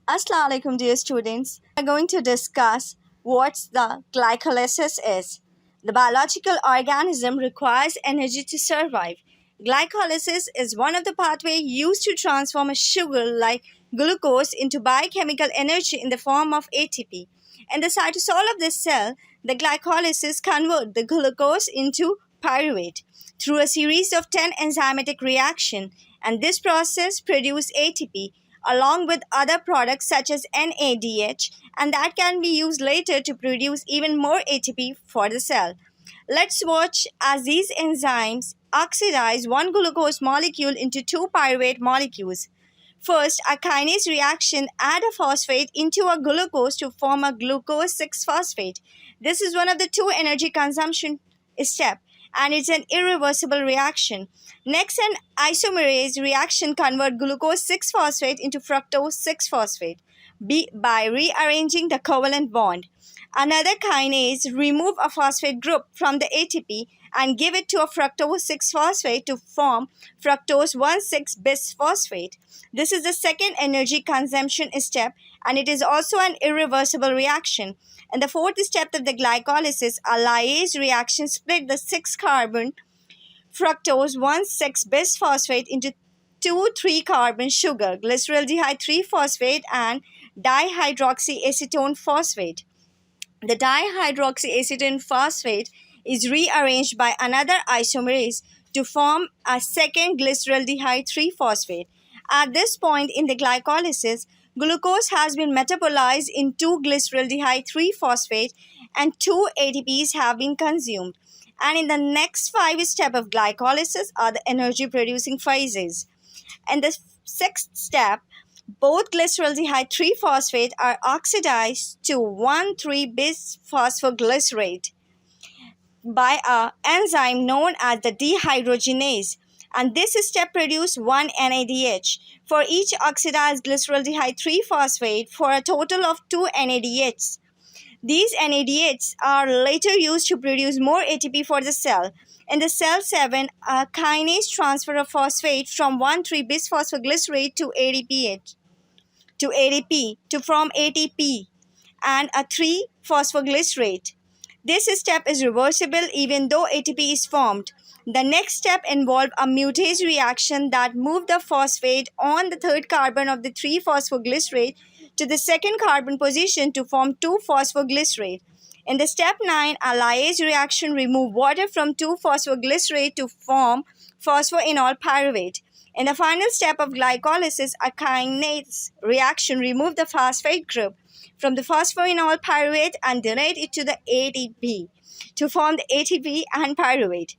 Assalamu alaikum, dear students. We are going to discuss what the glycolysis is. The biological organism requires energy to survive. Glycolysis is one of the pathways used to transform a sugar like glucose into biochemical energy in the form of ATP. In the cytosol of this cell, the glycolysis converts the glucose into pyruvate through a series of 10 enzymatic reactions, and this process produces ATP along with other products such as NADH, and that can be used later to produce even more ATP for the cell. Let's watch as these enzymes oxidize one glucose molecule into two pyruvate molecules. First, a kinase reaction adds a phosphate into a glucose to form a glucose 6-phosphate. This is one of the two energy consumption steps, and it's an irreversible reaction. Next, an isomerase reaction converts glucose 6-phosphate into fructose 6-phosphate by rearranging the covalent bond. Another kinase remove a phosphate group from the ATP and give it to a fructose 6-phosphate to form fructose 1,6-bisphosphate. This is the second energy consumption step, and it is also an irreversible reaction. In the fourth step of the glycolysis, a lyase reaction split the 6-carbon fructose 1,6-bisphosphate into two 3-carbon sugar, glyceraldehyde 3-phosphate and dihydroxyacetone phosphate. The dihydroxyacetone phosphate is rearranged by another isomerase to form a second glyceraldehyde 3-phosphate. At this point in the glycolysis, glucose has been metabolized into glyceraldehyde 3-phosphate and 2 ATPs have been consumed. And in the next 5 steps of glycolysis are the energy producing phases. In the sixth step, both glyceraldehyde 3-phosphate are oxidized to 1,3-bisphosphoglycerate by an enzyme known as the dehydrogenase, and this step produces 1 NADH for each oxidized glyceraldehyde 3-phosphate for a total of 2 NADHs. These NADHs are later used to produce more ATP for the cell. In the cell 7, a kinase transfer of phosphate from 1,3-bisphosphoglycerate to ADP to form ATP and a 3-phosphoglycerate. This step is reversible even though ATP is formed. The next step involves a mutase reaction that moves the phosphate on the third carbon of the 3-phosphoglycerate to the second carbon position to form 2-phosphoglycerate. In the step 9, a lyase reaction removes water from 2-phosphoglycerate to form phosphoenolpyruvate. In the final step of glycolysis, a kinase reaction removes the phosphate group from the phosphoenolpyruvate and donate it to the ATP to form the ATP and pyruvate.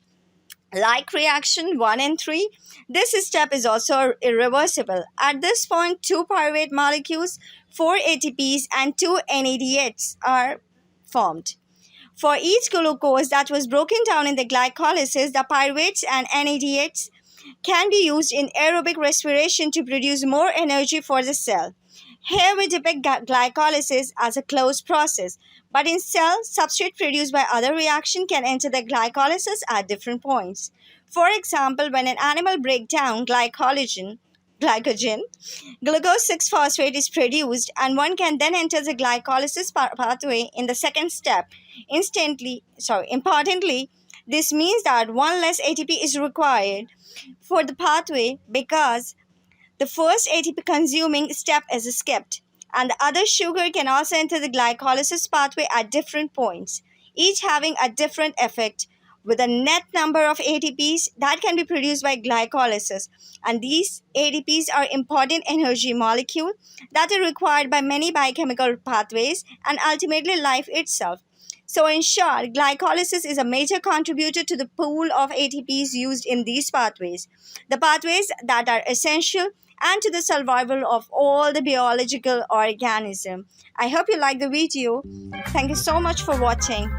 Like reaction 1 and 3, this step is also irreversible. At this point, 2 pyruvate molecules, 4 ATPs, and 2 NADHs are formed. For each glucose that was broken down in the glycolysis, the pyruvates and NADHs can be used in aerobic respiration to produce more energy for the cell. Here we depict glycolysis as a closed process, but in cells, substrate produced by other reaction can enter the glycolysis at different points. For example, when an animal breaks down glycogen, glucose 6-phosphate is produced, and one can then enter the glycolysis pathway in the second step. Importantly, this means that one less ATP is required for the pathway because the first ATP consuming step is skipped, and the other sugar can also enter the glycolysis pathway at different points, each having a different effect with a net number of ATPs that can be produced by glycolysis. And these ATPs are important energy molecules that are required by many biochemical pathways and ultimately life itself. So in short, glycolysis is a major contributor to the pool of ATPs used in these pathways, the pathways that are essential and to the survival of all the biological organisms. I hope you like the video. Thank you so much for watching.